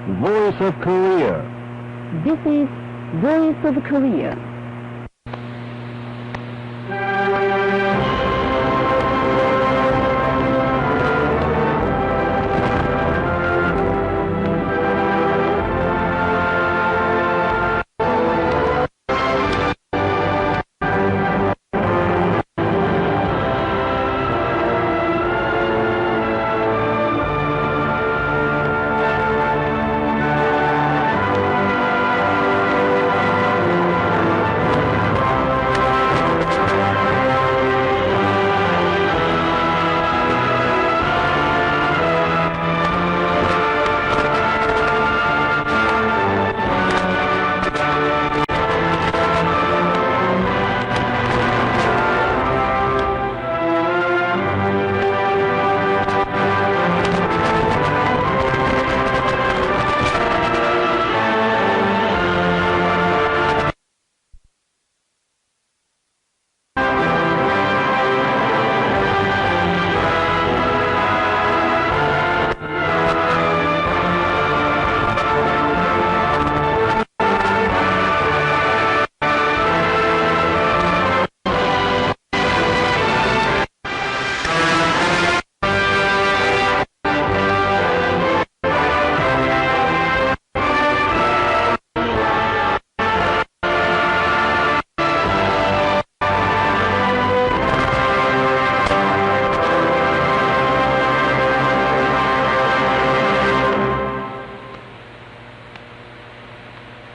Voice of Korea. This is Voice of Korea.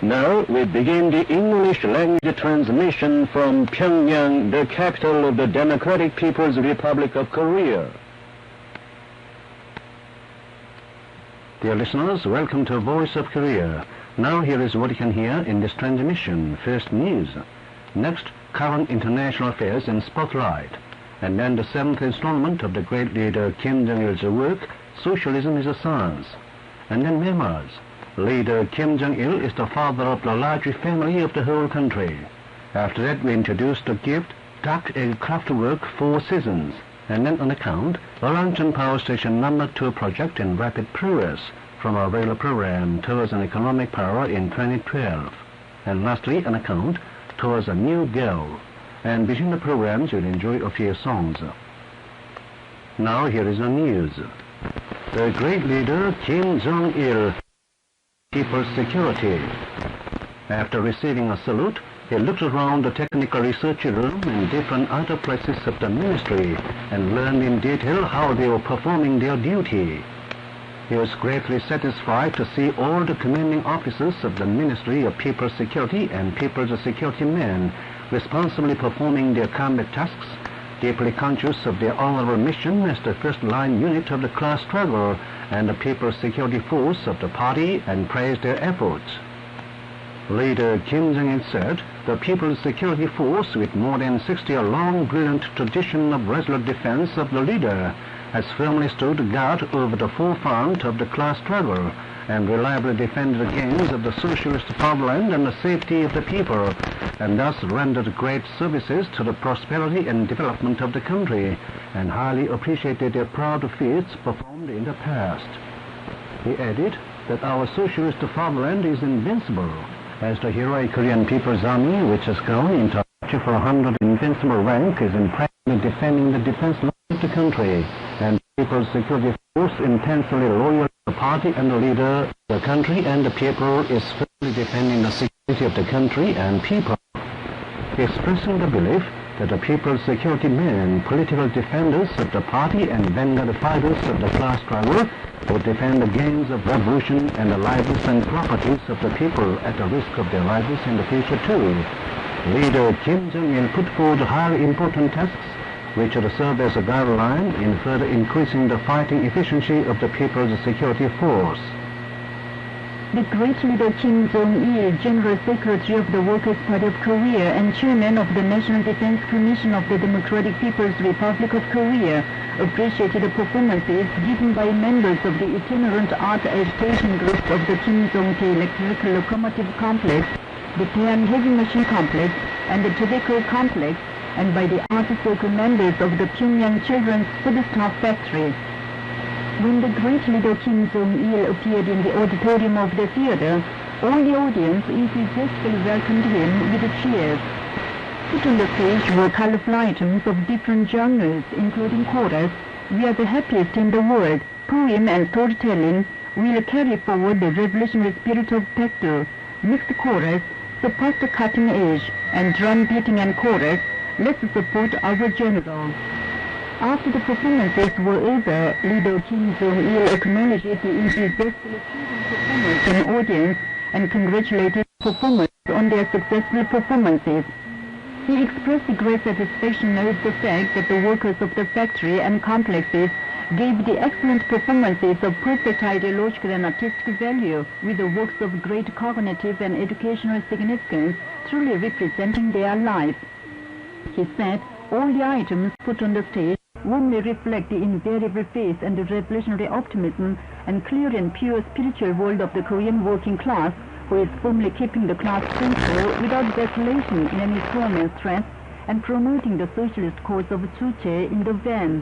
Now we begin the English language transmission from Pyongyang, the capital of the Democratic People's Republic of Korea. Dear listeners, welcome to Voice of Korea. Now here is what you can hear in this transmission. First, news. Next, current international affairs in Spotlight. And then the seventh installment of the great leader Kim Jong-il's work, Socialism is a Science. And then memoirs. Leader Kim Jong-il is the father of the largest family of the whole country. After that, we introduced the gift, Duck Egg Craftwork 4 Seasons, and then an account, Oranjan Power Station No. 2 project in rapid progress from our regular program Towards an Economic Power in 2012. And lastly, an account, Towards a New Girl. And between the programs, you'll enjoy a few songs. Now here is the news. The great leader Kim Jong-il, People's Security. After receiving a salute, he looked around the technical research room and different other places of the ministry and learned in detail how they were performing their duty. He was greatly satisfied to see all the commanding officers of the Ministry of People's Security and People's Security men responsibly performing their combat tasks, deeply conscious of their honorable mission as the first-line unit of the class struggle and the People's Security Force of the party, and praised their efforts. Leader Kim Jong-il said, the People's Security Force, with more than 60-year-long brilliant tradition of resolute defense of the leader, has firmly stood guard over the forefront of the class struggle and reliably defended the gains of the socialist fatherland and the safety of the people, and thus rendered great services to the prosperity and development of the country, and highly appreciated their proud feats performed in the past. He added that our socialist fatherland is invincible, as the heroic Korean People's Army, which has grown into a 400 invincible rank, is impressively defending the defense line of the country, and the People's Security Force, intensely loyal to the party and the leader, the country and the people, is firmly defending the security of the country and people. Expressing the belief that the People's Security men, political defenders of the party and vanguard fighters of the class struggle, will defend the gains of revolution and the lives and properties of the people at the risk of their lives in the future too. Leader Kim Jong-il put forward highly important tasks which will serve as a guideline in further increasing the fighting efficiency of the People's Security Force. The great leader Kim Jong-il, General Secretary of the Workers' Party of Korea and Chairman of the National Defense Commission of the Democratic People's Republic of Korea, appreciated the performances given by members of the itinerant art agitation group of the Kim Jong-tae Electric Locomotive Complex, the Daehan Heavy Machine Complex, and the Tobacco Complex, and by the art circle members of the Pyongyang Children's Food Staff Factory. When the great leader Kim Jong-il appeared in the auditorium of the theater, all the audience enthusiastically welcomed him with cheers. Put on the stage were colorful items of different genres, including chorus, "We are the happiest in the world," poem and storytelling, "Will carry forward the revolutionary spirit of Paektu," mixed chorus, "Support the cutting edge," and drum beating and chorus, "Let's support our general." After the performances were over, leader Kim Jong-il acknowledged the enthusiastically cheering performers and audience and congratulated performers on their successful performances. He expressed great satisfaction with the fact that the workers of the factory and complexes gave the excellent performances of perfect ideological and artistic value, with the works of great cognitive and educational significance truly representing their lives. He said all the items put on the stage warmly reflect the invariable faith and the revolutionary optimism and clear and pure spiritual world of the Korean working class, who is firmly keeping the class principle without vacillation in any form and strength, and promoting the socialist cause of Juche in the van.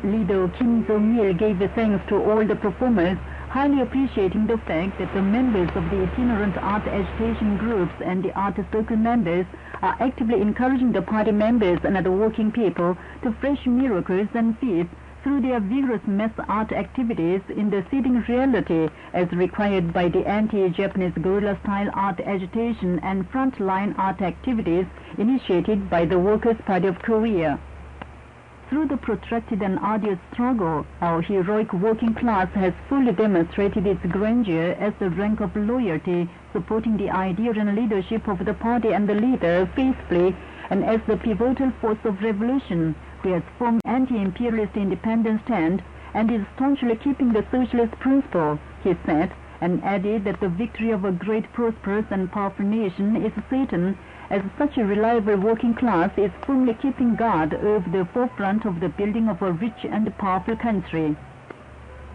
Leader Kim Jong-il gave thanks to all the performers, highly appreciating the fact that the members of the itinerant art agitation groups and the art circle members are actively encouraging the party members and other working people to fresh miracles and feats through their vigorous mass art activities in the seeding reality as required by the anti-Japanese guerrilla-style art agitation and front-line art activities initiated by the Workers' Party of Korea. Through the protracted and arduous struggle, our heroic working class has fully demonstrated its grandeur as the rank of loyalty, supporting the idea and leadership of the party and the leader faithfully, and as the pivotal force of revolution, who has formed anti-imperialist independent stand and is staunchly keeping the socialist principle, he said, and added that the victory of a great, prosperous and powerful nation is certain, as such a reliable working class is firmly keeping guard over the forefront of the building of a rich and powerful country.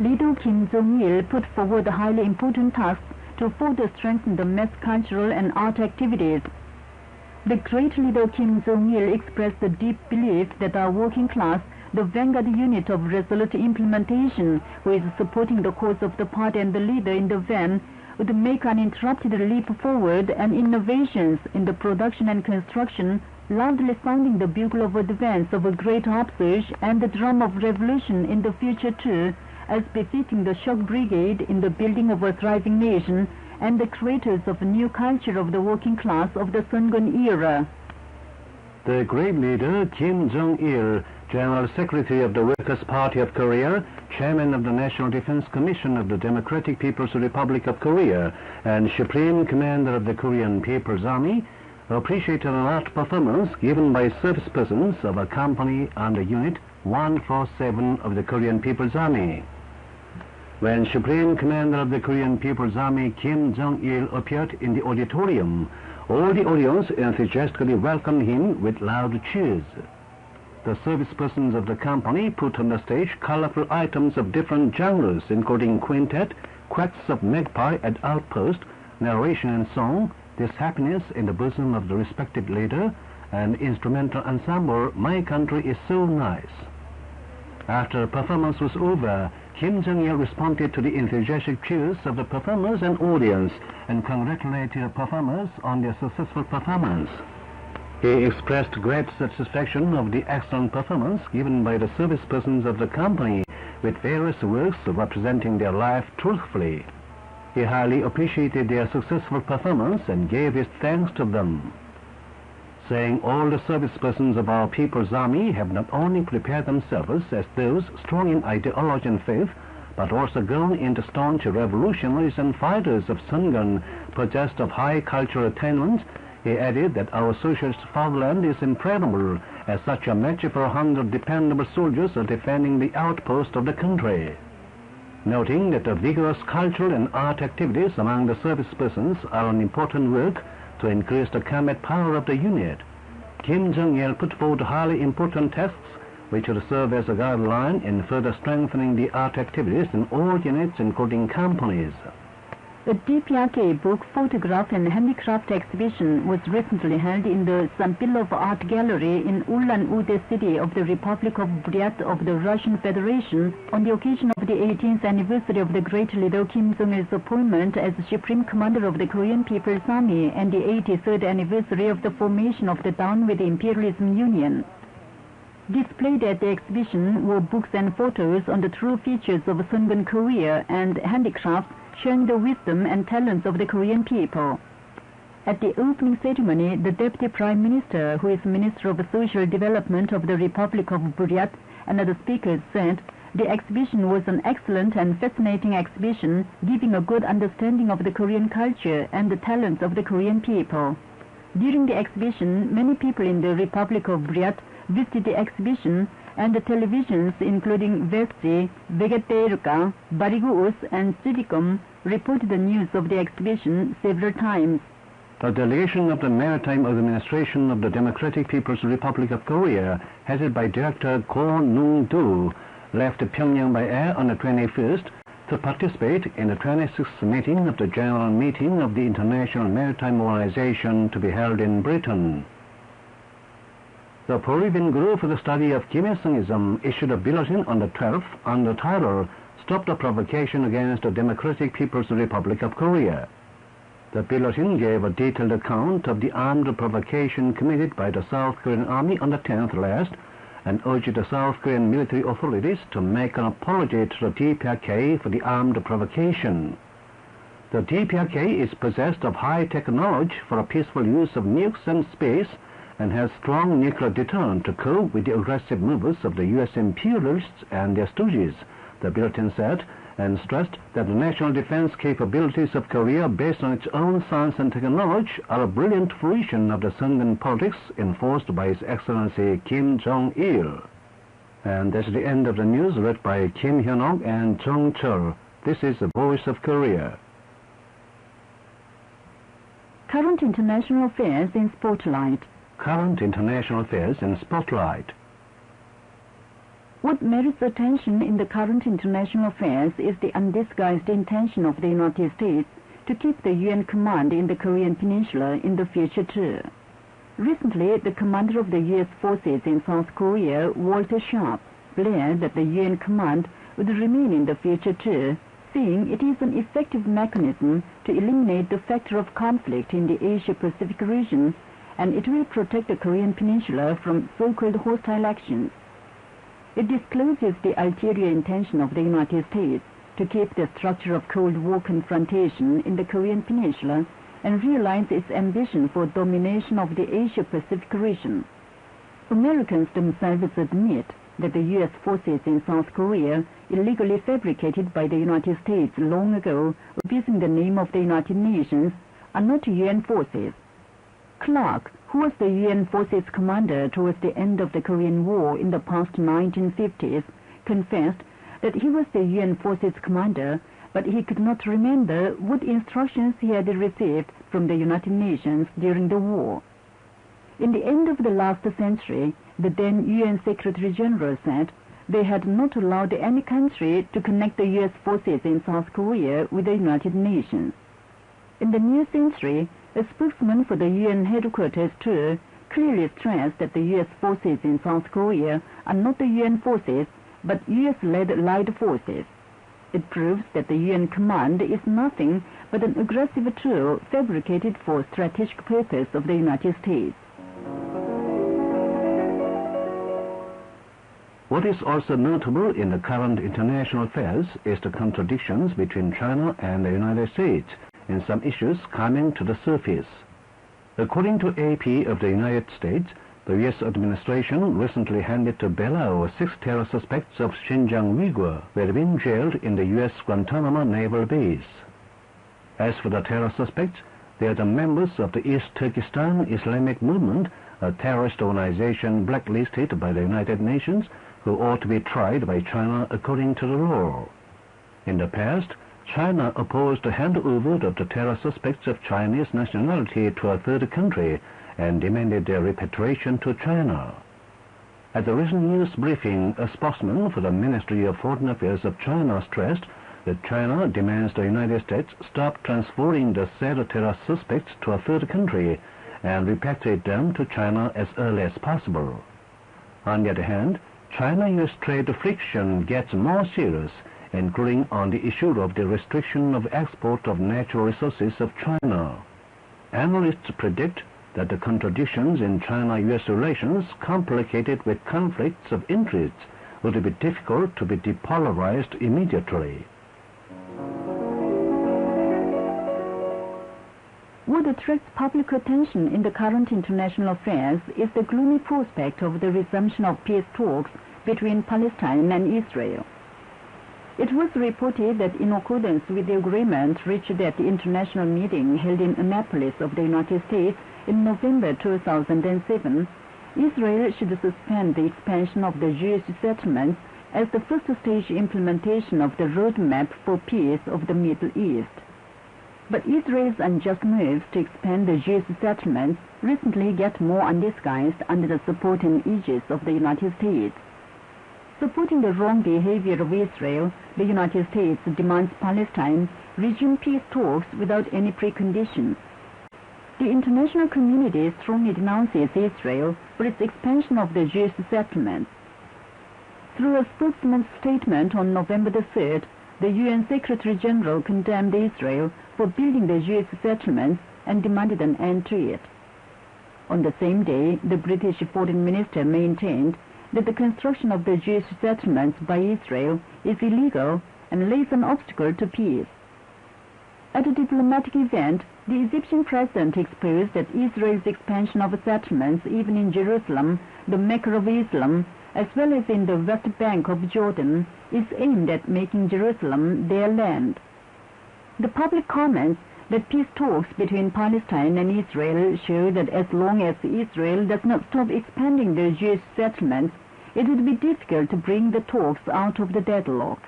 Leader Kim Jong-il put forward highly important tasks to further strengthen the mass cultural and art activities. The great leader Kim Jong-il expressed the deep belief that our working class, the vanguard unit of resolute implementation, who is supporting the cause of the party and the leader in the van, would make uninterrupted leap forward and innovations in the production and construction, loudly sounding the bugle of advance of a great upsurge and the drum of revolution in the future too, as befitting the shock brigade in the building of a thriving nation and the creators of a new culture of the working class of the Sungun era. The great leader Kim Jong-il, General Secretary of the Workers' Party of Korea, Chairman of the National Defense Commission of the Democratic People's Republic of Korea, and Supreme Commander of the Korean People's Army, appreciated an art performance given by service persons of a company under Unit 147 of the Korean People's Army. When Supreme Commander of the Korean People's Army Kim Jong-il appeared in the auditorium, all the audience enthusiastically welcomed him with loud cheers. The service persons of the company put on the stage colorful items of different genres, including quintet, quacks of magpie and outpost, narration and song, This Happiness in the Bosom of the Respected Leader, and instrumental ensemble My Country is So Nice. After performance was over, Kim Jong-il responded to the enthusiastic cheers of the performers and audience and congratulated the performers on their successful performance. He expressed great satisfaction of the excellent performance given by the service persons of the company with various works representing their life truthfully. He highly appreciated their successful performance and gave his thanks to them, saying all the service persons of our People's Army have not only prepared themselves as those strong in ideology and faith, but also grown into staunch revolutionaries and fighters of Sungun, possessed of high cultural attainments. He added that our socialist fatherland is impregnable, as such a match for 100 dependable soldiers are defending the outpost of the country. Noting that the vigorous cultural and art activities among the service persons are an important work to increase the combat power of the unit, Kim Jong-il put forward highly important tasks which will serve as a guideline in further strengthening the art activities in all units, including companies. A DPRK book, photograph and handicraft exhibition was recently held in the Sampilov Art Gallery in Ulan-Ude city of the Republic of Buryat of the Russian Federation on the occasion of the 18th anniversary of the great leader Kim Jong-il's appointment as Supreme Commander of the Korean People's Army and the 83rd anniversary of the formation of the Down with Imperialism Union. Displayed at the exhibition were books and photos on the true features of Sungun Korea and handicrafts showing the wisdom and talents of the Korean people. At the opening ceremony, the Deputy Prime Minister, who is Minister of Social Development of the Republic of Buryat, and other speakers said, the exhibition was an excellent and fascinating exhibition, giving a good understanding of the Korean culture and the talents of the Korean people. During the exhibition, many people in the Republic of Buryat visited the exhibition, and the televisions including Vesti, Vegeteruka, Barigus and Civicum reported the news of the exhibition several times. A delegation of the Maritime Administration of the Democratic People's Republic of Korea, headed by Director Ko Nung-do, left Pyongyang by air on the 21st to participate in the 26th meeting of the General Meeting of the International Maritime Organization to be held in Britain. The Peruvian Group for the Study of Kim Il-sungism issued a bulletin on the 12th on the title, Stop the Provocation Against the Democratic People's Republic of Korea. The bulletin gave a detailed account of the armed provocation committed by the South Korean Army on the 10th last and urged the South Korean military authorities to make an apology to the DPRK for the armed provocation. The DPRK is possessed of high technology for a peaceful use of nukes and space and has strong nuclear deterrent to cope with the aggressive movements of the U.S. imperialists and their stooges, the bulletin said, and stressed that the national defense capabilities of Korea based on its own science and technology are a brilliant fruition of the Sungun politics enforced by His Excellency Kim Jong-il. And that's the end of the news read by Kim Hyun-ok and Chung Chul. This is the Voice of Korea. Current international affairs in spotlight. Current international affairs in spotlight. What merits attention in the current international affairs is the undisguised intention of the United States to keep the UN command in the Korean Peninsula in the future too. Recently, the commander of the U.S. forces in South Korea, Walter Sharp, declared that the UN command would remain in the future too, saying it is an effective mechanism to eliminate the factor of conflict in the Asia-Pacific region, and it will protect the Korean Peninsula from so-called hostile actions. It discloses the ulterior intention of the United States to keep the structure of Cold War confrontation in the Korean Peninsula and realize its ambition for domination of the Asia-Pacific region. Americans themselves admit that the U.S. forces in South Korea, illegally fabricated by the United States long ago using the name of the United Nations, are not UN forces. Clark, who was the UN forces commander towards the end of the Korean War in the past 1950s, confessed that he was the UN forces commander, but he could not remember what instructions he had received from the United Nations during the war. In the end of the last century, the then UN Secretary General said they had not allowed any country to connect the U.S. forces in South Korea with the United Nations. In the new century, a spokesman for the UN headquarters too clearly stressed that the U.S. forces in South Korea are not the UN forces, but U.S.-led allied forces. It proves that the UN command is nothing but an aggressive tool fabricated for strategic purpose of the United States. What is also notable in the current international affairs is the contradictions between China and the United States in some issues coming to the surface. According to AP of the United States, the U.S. administration recently handed to Belarus 6 terror suspects of Xinjiang Uyghur who had been jailed in the U.S. Guantanamo Naval Base. As for the terror suspects, they are the members of the East Turkestan Islamic Movement, a terrorist organization blacklisted by the United Nations, who ought to be tried by China according to the law. In the past, China opposed the handover of the terror suspects of Chinese nationality to a third country and demanded their repatriation to China. At the recent news briefing, a spokesman for the Ministry of Foreign Affairs of China stressed that China demands the United States stop transferring the said terrorist suspects to a third country and repatriate them to China as early as possible. On the other hand, China-US trade friction gets more serious, including on the issue of the restriction of export of natural resources of China. Analysts predict that the contradictions in China-US relations, complicated with conflicts of interest, would be difficult to be depolarized immediately. What attracts public attention in the current international affairs is the gloomy prospect of the resumption of peace talks between Palestine and Israel. It was reported that in accordance with the agreement reached at the international meeting held in Annapolis of the United States in November 2007, Israel should suspend the expansion of the Jewish settlements as the first stage implementation of the roadmap for peace of the Middle East. But Israel's unjust moves to expand the Jewish settlements recently get more undisguised under the support and aegis of the United States. Supporting the wrong behavior of Israel, the United States demands Palestine resume peace talks without any preconditions. The international community strongly denounces Israel for its expansion of the Jewish settlements. Through a spokesman's statement on November the 3rd, the UN Secretary General condemned Israel for building the Jewish settlements and demanded an end to it. On the same day, the British Foreign Minister maintained that the construction of the Jewish settlements by Israel is illegal and lays an obstacle to peace. At a diplomatic event, the Egyptian president exposed that Israel's expansion of settlements, even in Jerusalem, the Mecca of Islam, as well as in the West Bank of Jordan, is aimed at making Jerusalem their land. The public comments that peace talks between Palestine and Israel show that as long as Israel does not stop expanding the Jewish settlements, it would be difficult to bring the talks out of the deadlock.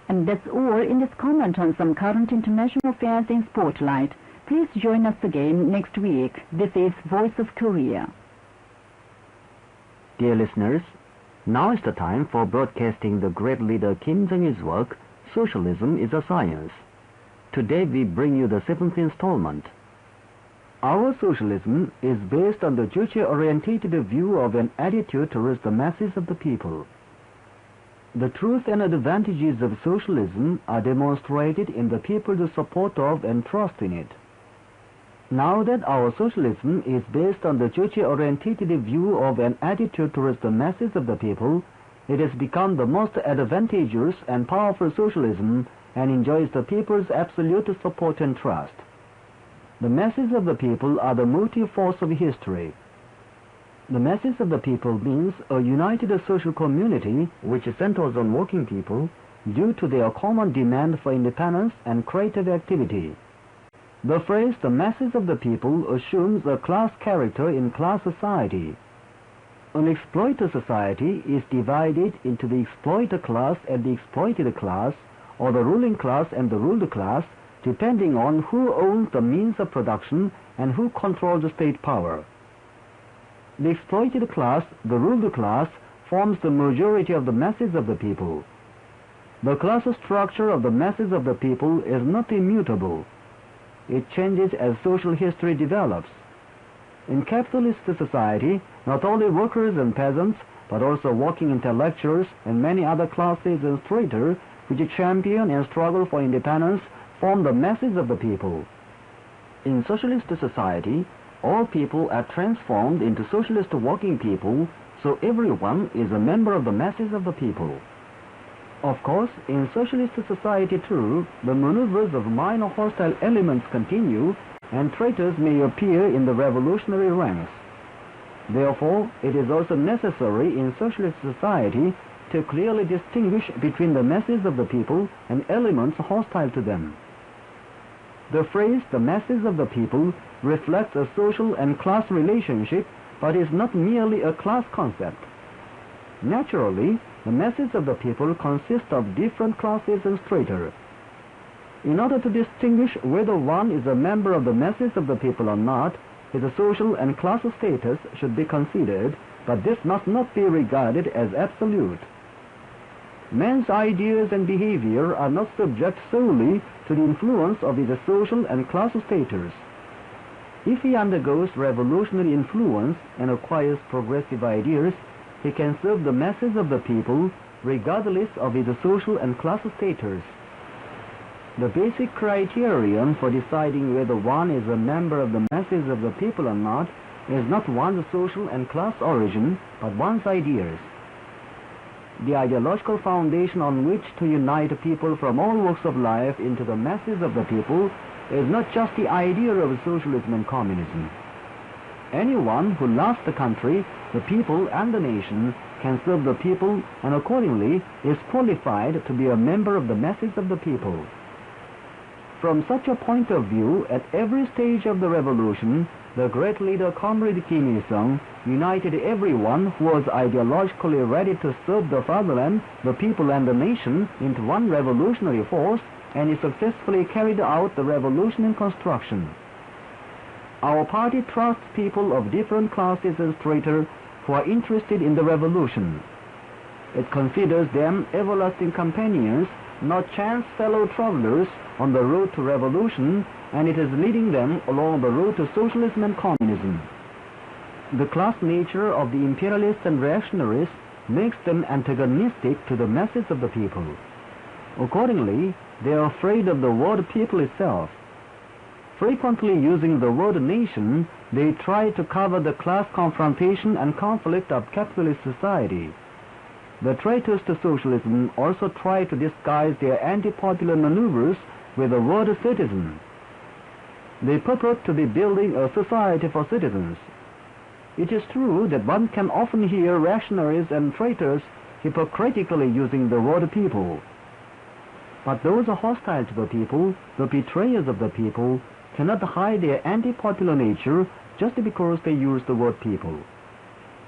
And that's all in this comment on some current international affairs in Spotlight. Please join us again next week. This is Voice of Korea. Dear listeners, now is the time for broadcasting the great leader Kim Jong-il's work, Socialism is a Science. Today we bring you the 7th installment. Our socialism is based on the future-oriented view of an attitude towards the masses of the people. The truth and advantages of socialism are demonstrated in the people's support of and trust in it. Now that our socialism is based on the future-oriented view of an attitude towards the masses of the people, it has become the most advantageous and powerful socialism and enjoys the people's absolute support and trust. The masses of the people are the motive force of history. The masses of the people means a united social community which centers on working people due to their common demand for independence and creative activity. The phrase the masses of the people assumes a class character in class society. An exploiter society is divided into the exploiter class and the exploited class, or the ruling class and the ruled class, depending on who owns the means of production and who controls the state power. The exploited class, the ruled class, forms the majority of the masses of the people. The class structure of the masses of the people is not immutable. It changes as social history develops. In capitalist society, not only workers and peasants, but also working intellectuals and many other classes and strata which champion and struggle for independence form the masses of the people. In socialist society, all people are transformed into socialist working people, so everyone is a member of the masses of the people. Of course, in socialist society too, the maneuvers of minor hostile elements continue, and traitors may appear in the revolutionary ranks. Therefore, it is also necessary in socialist society to clearly distinguish between the masses of the people and elements hostile to them. The phrase the masses of the people reflects a social and class relationship, but is not merely a class concept. Naturally, the masses of the people consist of different classes and strata. In order to distinguish whether one is a member of the masses of the people or not, his social and class status should be considered, but this must not be regarded as absolute. Man's ideas and behavior are not subject solely to the influence of his social and class status. If he undergoes revolutionary influence and acquires progressive ideas, he can serve the masses of the people regardless of his social and class status. The basic criterion for deciding whether one is a member of the masses of the people or not is not one's social and class origin, but one's ideas. The ideological foundation on which to unite people from all walks of life into the masses of the people is not just the idea of socialism and communism. Anyone who loves the country, the people, and the nation can serve the people and accordingly is qualified to be a member of the masses of the people. From such a point of view, at every stage of the revolution, the great leader Comrade Kim Il-sung united everyone who was ideologically ready to serve the fatherland, the people, and the nation into one revolutionary force, and he successfully carried out the revolution in construction. Our party trusts people of different classes and strata who are interested in the revolution. It considers them everlasting companions, not chance fellow travelers on the road to revolution, and it is leading them along the road to socialism and communism. The class nature of the imperialists and reactionaries makes them antagonistic to the masses of the people. Accordingly, they are afraid of the word people itself. Frequently using the word nation, they try to cover the class confrontation and conflict of capitalist society. The traitors to socialism also try to disguise their anti-popular maneuvers with the word citizen. They purport to be building a society for citizens. It is true that one can often hear reactionaries and traitors hypocritically using the word people. But those hostile to the people, the betrayers of the people, cannot hide their anti-popular nature just because they use the word people.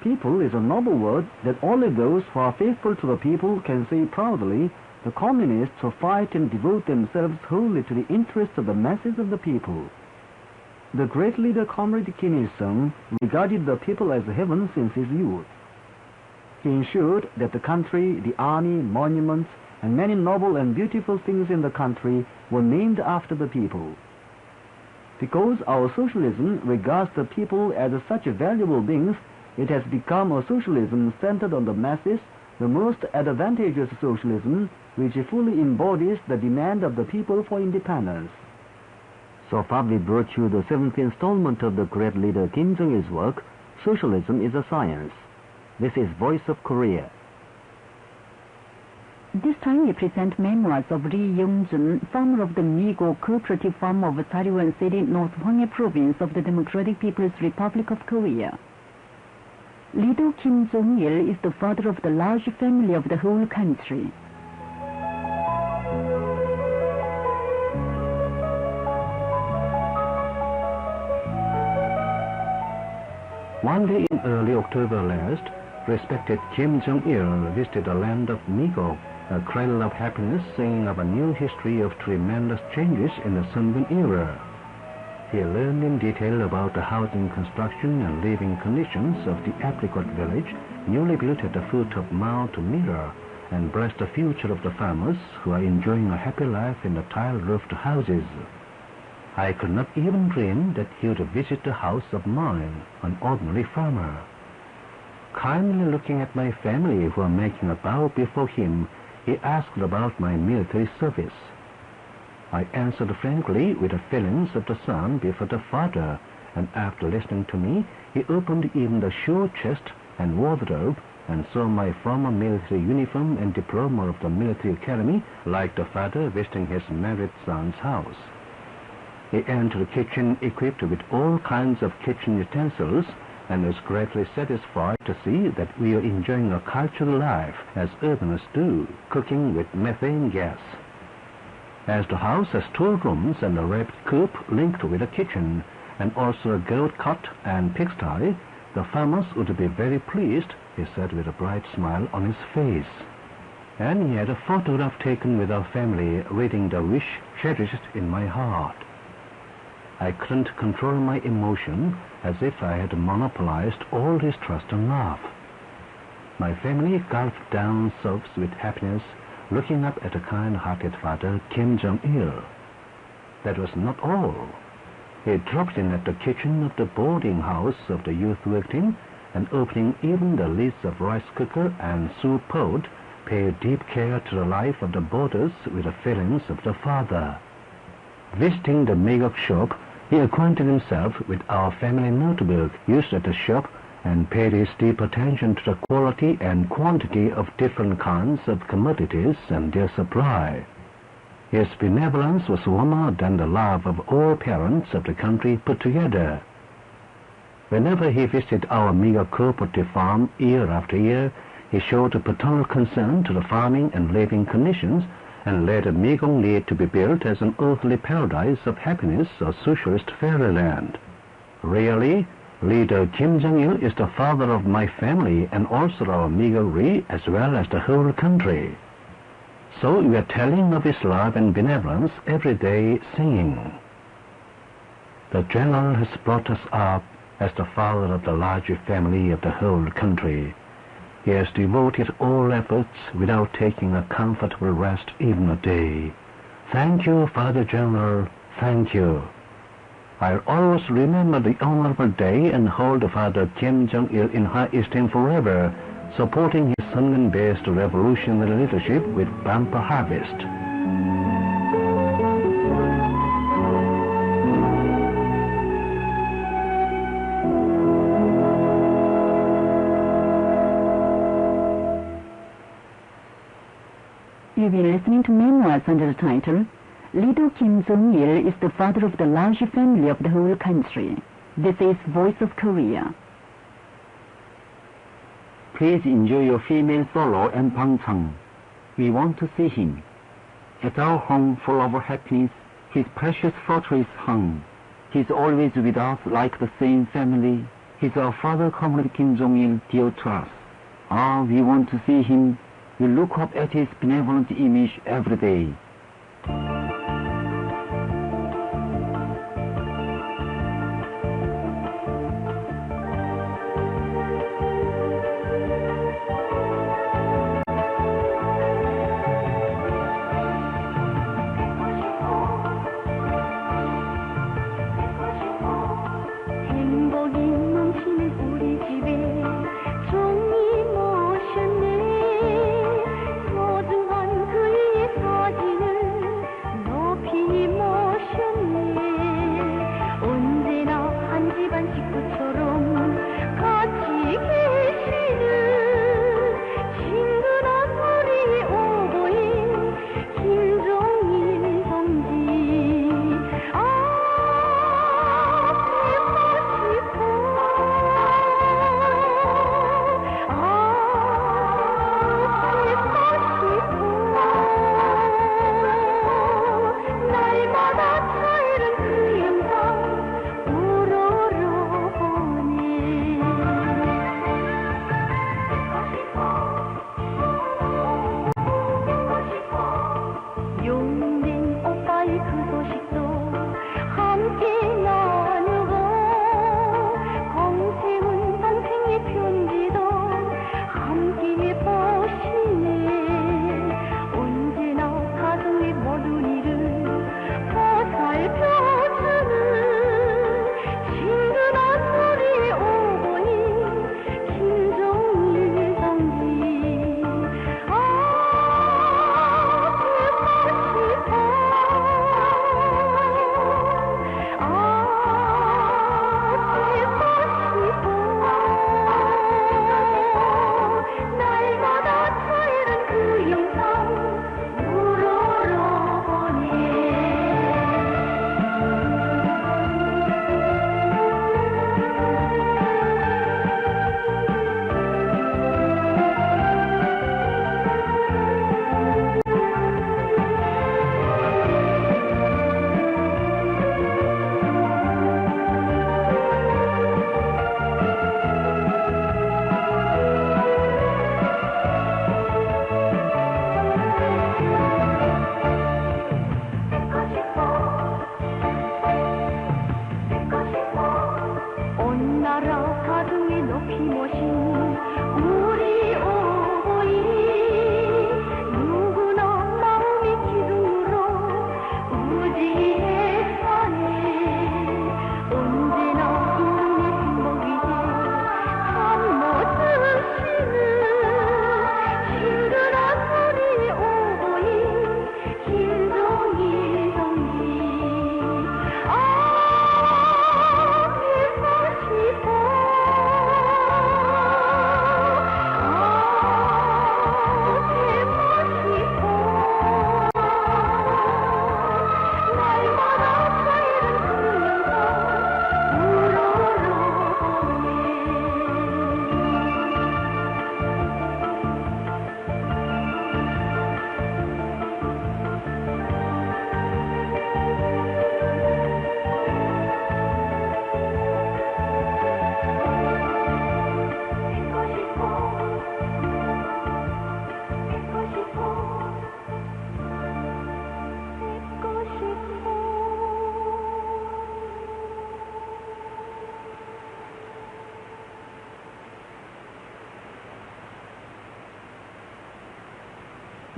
People is a noble word that only those who are faithful to the people can say proudly. The communists who fight and devote themselves wholly to the interests of the masses of the people. The great leader Comrade Kim Il-sung regarded the people as heaven since his youth. He ensured that the country, the army, monuments, and many noble and beautiful things in the country were named after the people. Because our socialism regards the people as such valuable beings, it has become a socialism centered on the masses, the most advantageous socialism, which fully embodies the demand of the people for independence. So far we brought you the 7th installment of the great leader Kim Jong-il's work, Socialism is a Science. This is Voice of Korea. This time we present memoirs of Lee Young-jun, founder of the Migo Cooperative Farm of Saryuan City, North Hwanghae Province of the Democratic People's Republic of Korea. Leader Kim Jong-il is the father of the large family of the whole country. One day in early October last, respected Kim Jong-il visited the land of Migo, a cradle of happiness, singing of a new history of tremendous changes in the Sungun era. He learned in detail about the housing construction and living conditions of the apricot village, newly built at the foot of Mount Mira, and blessed the future of the farmers who are enjoying a happy life in the tile-roofed houses. I could not even dream that he would visit the house of mine, an ordinary farmer. Kindly looking at my family who are making a bow before him, he asked about my military service. I answered frankly with the feelings of the son before the father, and after listening to me, he opened even the shoe chest and wardrobe and saw my former military uniform and diploma of the military academy, like the father visiting his married son's house. He entered the kitchen equipped with all kinds of kitchen utensils and was greatly satisfied to see that we are enjoying a cultural life as urbanists do, cooking with methane gas. As the house has 2 rooms and a rabbit coop linked with a kitchen, and also a goat cot and pigsty, the farmers would be very pleased, he said with a bright smile on his face. And he had a photograph taken with our family, reading the wish cherished in my heart. I couldn't control my emotion, as if I had monopolized all his trust and love. My family gulped down sobs with happiness, looking up at the kind-hearted father, Kim Jong-il. That was not all. He dropped in at the kitchen of the boarding house of the youth worked in, and opening even the lids of rice cooker and soup pot, paid deep care to the life of the boarders with the feelings of the father. Visiting the Magok shop, he acquainted himself with our family notebook used at the shop and paid his deep attention to the quality and quantity of different kinds of commodities and their supply. His benevolence was warmer than the love of all parents of the country put together. Whenever he visited our meager cooperative farm year after year, he showed a paternal concern to the farming and living conditions and led the Mekong Lead to be built as an earthly paradise of happiness or socialist fairyland. Really, Leader Kim Jong-il is the father of my family and also our Mekong as well as the whole country. So we are telling of his love and benevolence every day, singing. The General has brought us up as the father of the larger family of the whole country. He has devoted all efforts without taking a comfortable rest even a day. Thank you, Father General, thank you. I'll always remember the honorable day and hold Father Kim Jong-il in high esteem forever, supporting his Sungan-based revolutionary leadership with bumper harvest. You've been listening to memoirs under the title, Leader Kim Jong-il is the father of the large family of the whole country. This is Voice of Korea. Please enjoy your female solo and pangchang. We want to see him. At our home full of happiness, his precious photo is hung. He's always with us like the same family. He's our father, Comrade Kim Jong-il, dear to us. We want to see him. We look up at his benevolent image every day. 소중한 그의 사진을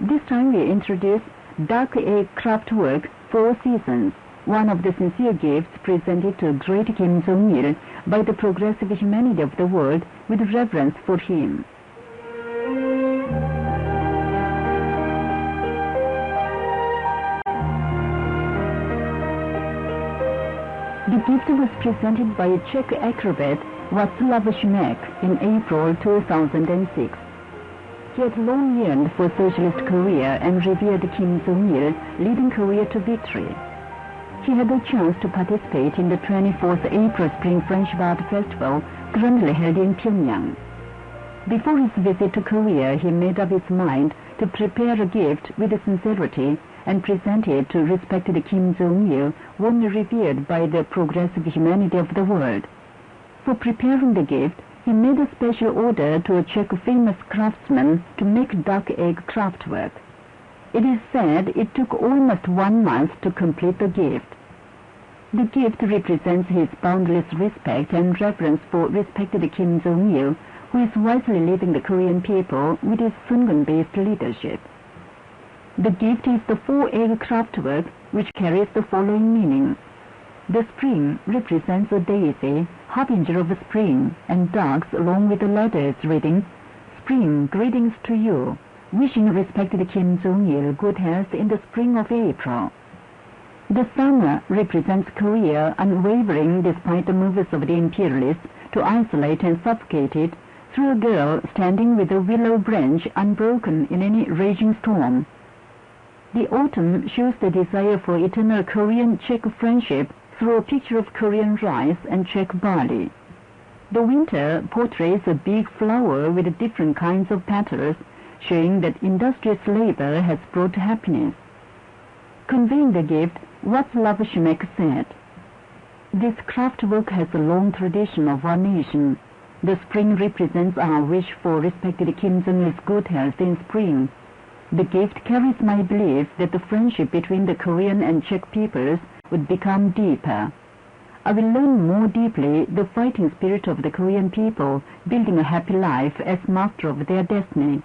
This time we introduce Duck Egg Craftwork 4 Seasons, one of the sincere gifts presented to great Kim Jong-il by the progressive humanity of the world with reverence for him. The gift was presented by a Czech acrobat, Václav Šimek, in April 2006. He had long yearned for socialist Korea and revered Kim Jong-il, leading Korea to victory. He had the chance to participate in the 24th April Spring Friendship Art Festival, currently held in Pyongyang. Before his visit to Korea, he made up his mind to prepare a gift with sincerity and present it to respected Kim Jong-il, warmly revered by the progressive humanity of the world. For preparing the gift, he made a special order to a Czech famous craftsman to make duck egg craftwork. It is said it took almost 1 month to complete the gift. The gift represents his boundless respect and reverence for respected Kim Jong-il, who is wisely leading the Korean people with his Sungun-based leadership. The gift is the 4-egg craftwork, which carries the following meaning. The spring represents a daisy, harbinger of spring, and ducks along with the letters reading, "Spring, greetings to you, wishing respected Kim Jong-il good health in the spring of April." The summer represents Korea unwavering despite the moves of the imperialists to isolate and suffocate it through a girl standing with a willow branch unbroken in any raging storm. The autumn shows the desire for eternal Korean-Czech friendship through a picture of Korean rice and Czech barley. The winter portrays a big flower with different kinds of petals, showing that industrious labor has brought happiness. Conveying the gift, Václav Šimek said, "This craftwork has a long tradition of our nation. The spring represents our wish for respected Kim Jong-il's good health in spring. The gift carries my belief that the friendship between the Korean and Czech peoples would become deeper. I will learn more deeply the fighting spirit of the Korean people, building a happy life as master of their destiny."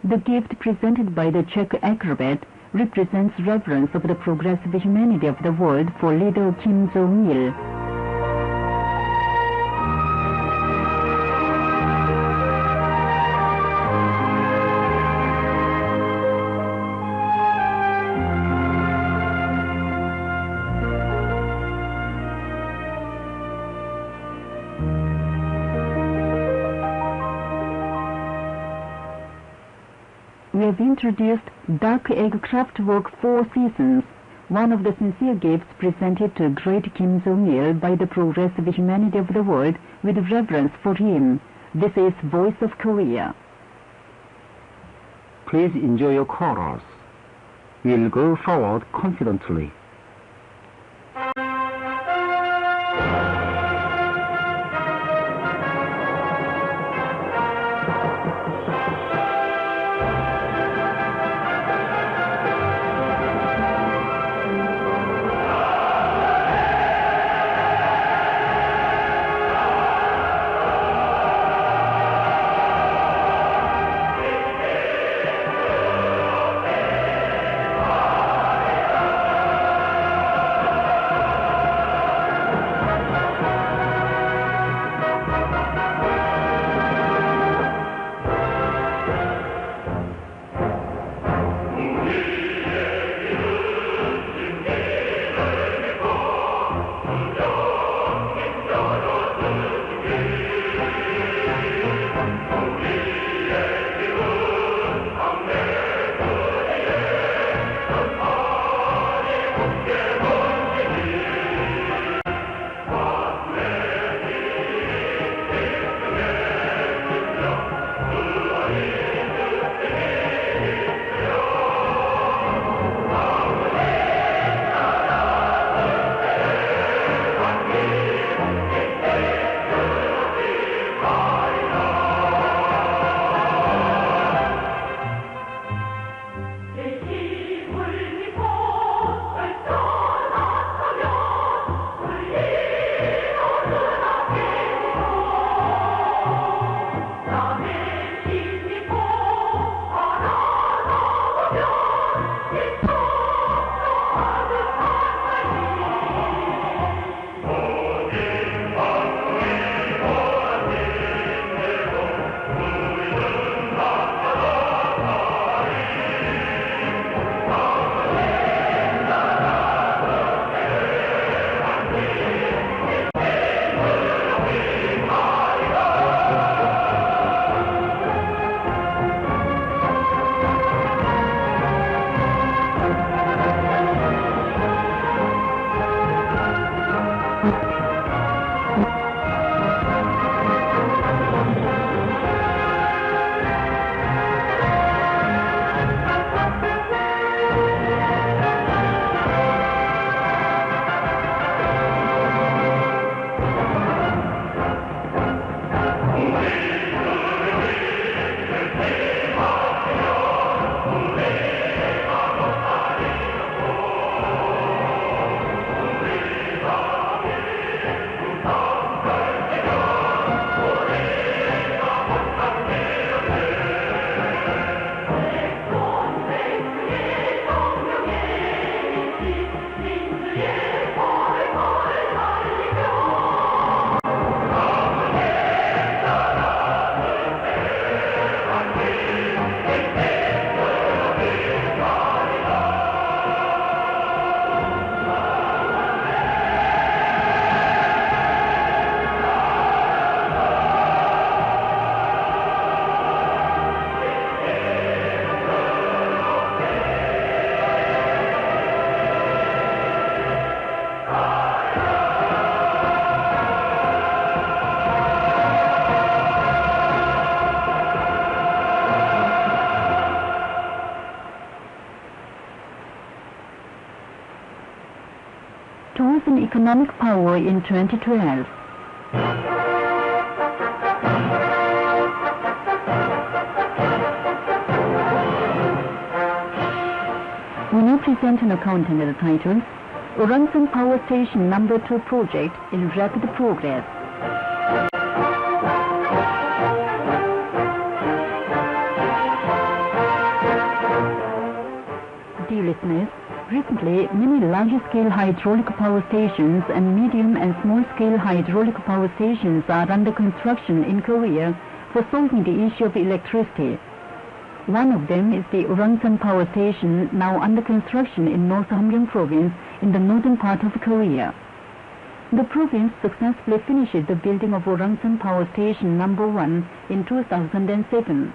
The gift presented by the Czech acrobat represents reverence of the progressive humanity of the world for leader Kim Jong-il. We have introduced Duck Egg Craftwork 4 Seasons, one of the sincere gifts presented to great Kim Jong-il by the progressive humanity of the world with reverence for him. This is Voice of Korea. Please enjoy your chorus. We'll go forward confidently. Tools and economic power in 2012. We now present an account under the title Urangsan Power Station No. 2 Project in Rapid Progress. Dear listeners, recently, many large-scale hydraulic power stations and medium and small-scale hydraulic power stations are under construction in Korea for solving the issue of electricity. One of them is the Urangsan Power Station, now under construction in North Hamgyong Province in the northern part of Korea. The province successfully finished the building of Urangsan Power Station No. 1 in 2007.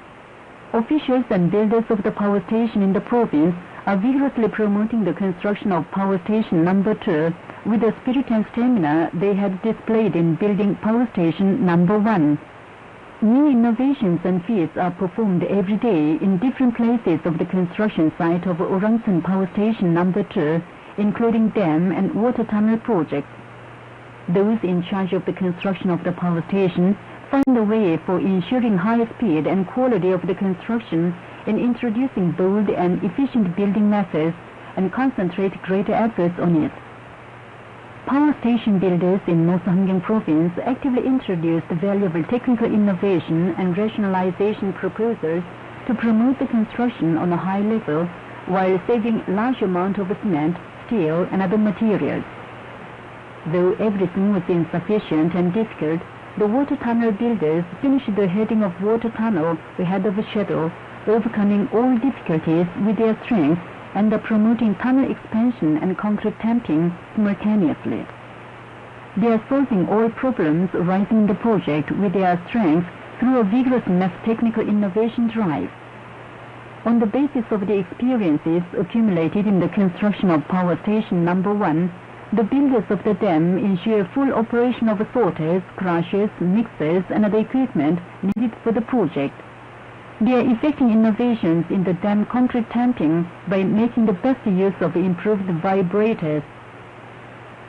Officials and builders of the power station in the province are vigorously promoting the construction of Power Station No. 2 with the spirit and stamina they had displayed in building Power Station No. 1. New innovations and feats are performed every day in different places of the construction site of Urangsan Power Station No. 2, including dam and water tunnel projects. Those in charge of the construction of the power station find a way for ensuring high speed and quality of the construction in introducing bold and efficient building methods and concentrate greater efforts on it. Power station builders in North Hamgyong Province actively introduced valuable technical innovation and rationalization proposals to promote the construction on a high level while saving large amount of cement, steel and other materials. Though everything was insufficient and difficult, the water tunnel builders finished the heading of water tunnel ahead of schedule, overcoming all difficulties with their strength and are promoting tunnel expansion and concrete tamping simultaneously. They are solving all problems arising in the project with their strength through a vigorous math technical innovation drive. On the basis of the experiences accumulated in the construction of Power Station No. 1, the builders of the dam ensure full operation of sorters, crushers, mixers and other equipment needed for the project. They are effecting innovations in the dam concrete tamping by making the best use of improved vibrators.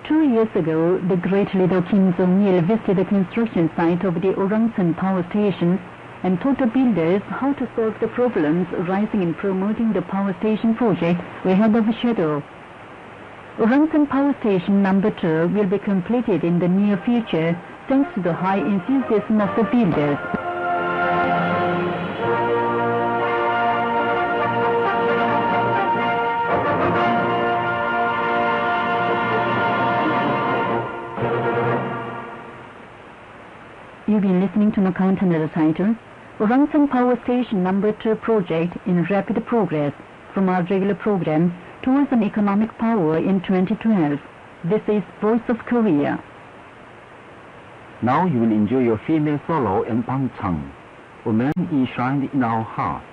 2 years ago, the great leader Kim Jong-il visited the construction site of the Urangsan Power Station and taught the builders how to solve the problems arising in promoting the power station project ahead of schedule. Urangsan Power Station No. 2 will be completed in the near future thanks to the high enthusiasm of the builders. You've been listening to an account under the title Urangsan Power Station No. 2 Project in Rapid Progress from our regular program Tools and Economic Power in 2012. This is Voice of Korea. Now you will enjoy your female solo in Pangchang, a man enshrined in our hearts.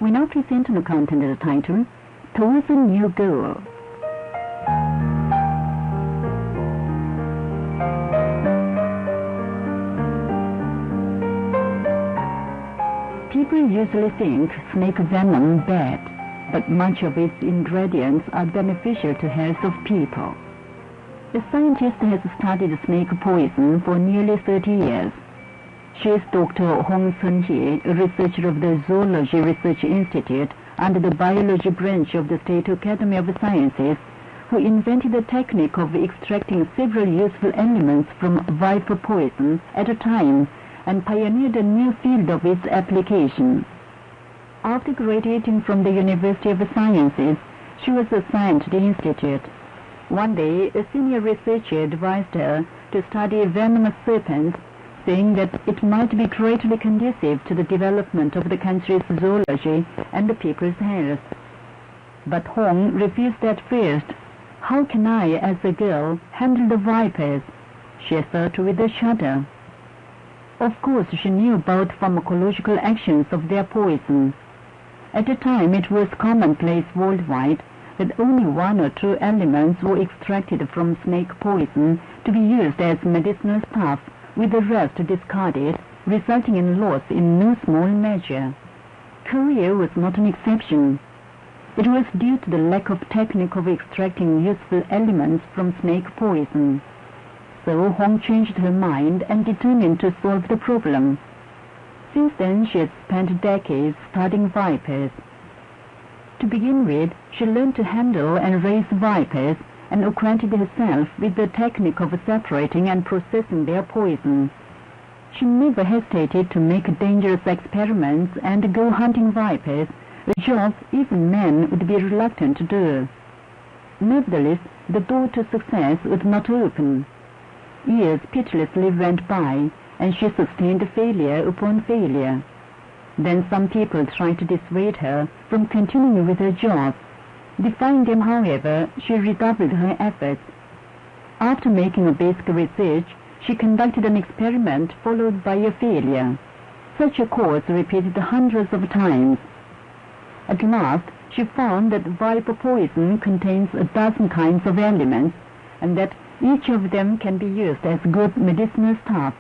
We now present an account under the title, Towards a New Goal. People usually think snake venom bad, but much of its ingredients are beneficial to health of people. A scientist has studied snake poison for nearly 30 years. She is Dr. Hong Sun-hee, a researcher of the Zoology Research Institute under the Biology branch of the State Academy of Sciences, who invented the technique of extracting several useful elements from viper poison at a time and pioneered a new field of its application. After graduating from the University of Sciences, she was assigned to the institute. One day, a senior researcher advised her to study venomous serpents, saying that it might be greatly conducive to the development of the country's zoology and the people's health. But Hong refused at first. How can I, as a girl, handle the vipers? She thought with a shudder. Of course, she knew about pharmacological actions of their poison. At the time, it was commonplace worldwide that only 1 or 2 elements were extracted from snake poison to be used as medicinal stuff, with the rest discarded, resulting in loss in no small measure. Korea was not an exception. It was due to the lack of technique of extracting useful elements from snake poison. So Hong changed her mind and determined to solve the problem. Since then, she has spent decades studying vipers. To begin with, she learned to handle and raise vipers and acquainted herself with the technique of separating and processing their poison. She never hesitated to make dangerous experiments and go hunting vipers, a job even men would be reluctant to do. Nevertheless, the door to success would not open. Years pitilessly went by, and she sustained failure upon failure. Then some people tried to dissuade her from continuing with her job. Defying them, however, she redoubled her efforts. After making a basic research, she conducted an experiment followed by a failure. Such a course repeated hundreds of times. At last, she found that viper poison contains a dozen kinds of elements, and that each of them can be used as good medicinal stuff.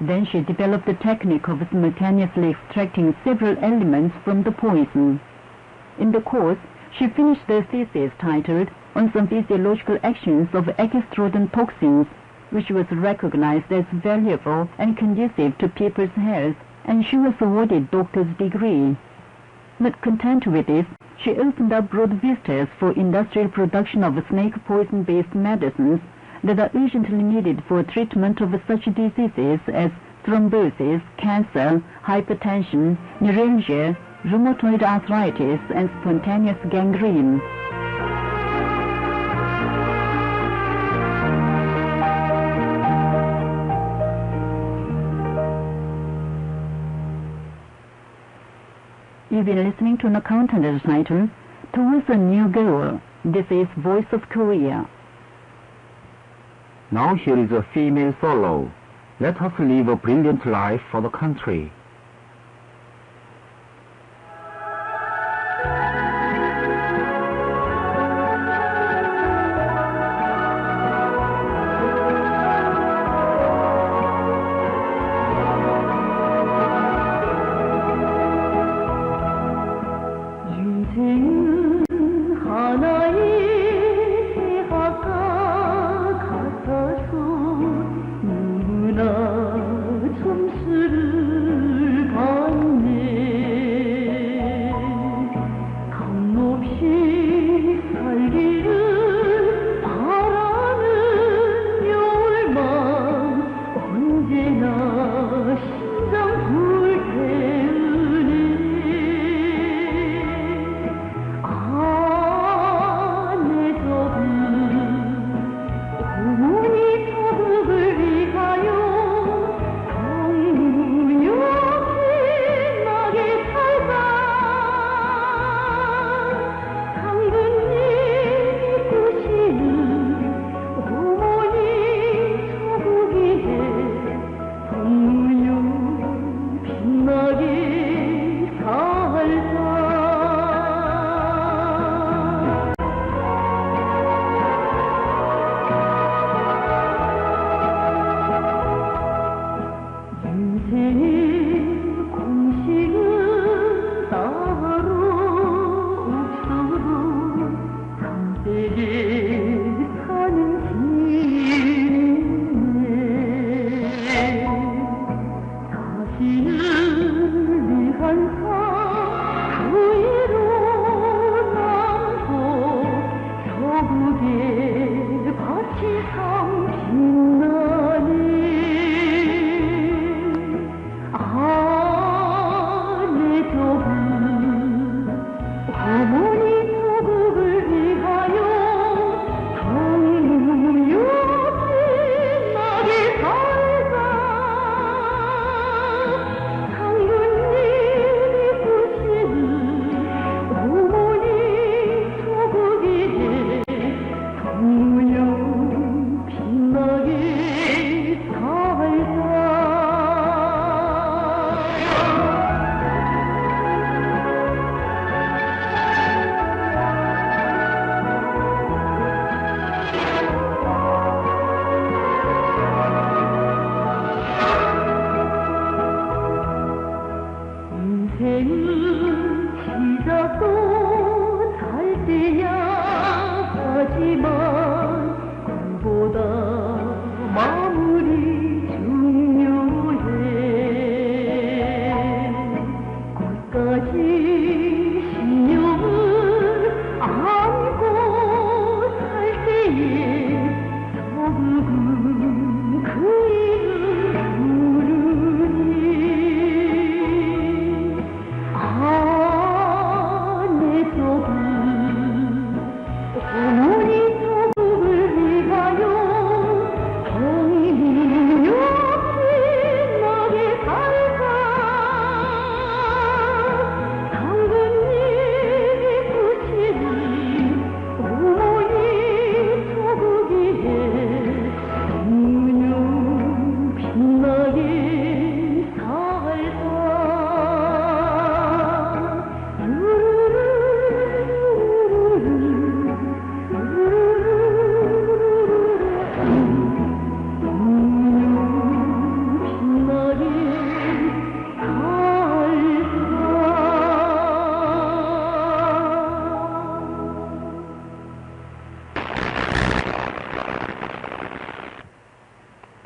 Then she developed the technique of simultaneously extracting several elements from the poison. In the course, she finished the thesis titled On Some Physiological Actions of Extrodent Toxins, which was recognized as valuable and conducive to people's health, and she was awarded doctor's degree. Not content with this, she opened up broad vistas for industrial production of snake poison-based medicines that are urgently needed for treatment of such diseases as thrombosis, cancer, hypertension, neuralgia, rheumatoid arthritis, and spontaneous gangrene. You've been listening to an account under the title, Towards a New Goal. This is Voice of Korea. Now here is a female solo. Let us live a brilliant life for the country. 점수를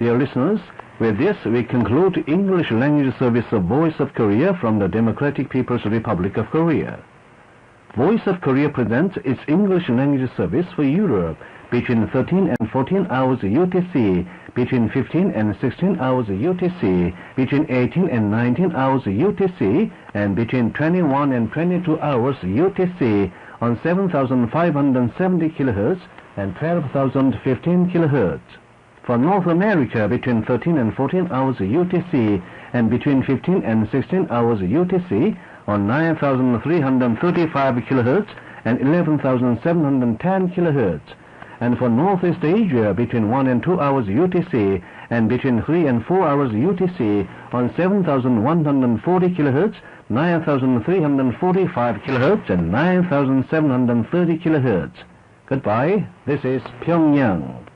Dear listeners, with this we conclude English language service of Voice of Korea from the Democratic People's Republic of Korea. Voice of Korea presents its English language service for Europe between 13 and 14 hours UTC, between 15 and 16 hours UTC, between 18 and 19 hours UTC, and between 21 and 22 hours UTC on 7,570 kHz and 12,015 kHz. For North America, between 13 and 14 hours UTC and between 15 and 16 hours UTC on 9,335 kHz and 11,710 kHz. And for Northeast Asia, between 1 and 2 hours UTC and between 3 and 4 hours UTC on 7,140 kHz, 9,345 kHz and 9,730 kHz. Goodbye. This is Pyongyang.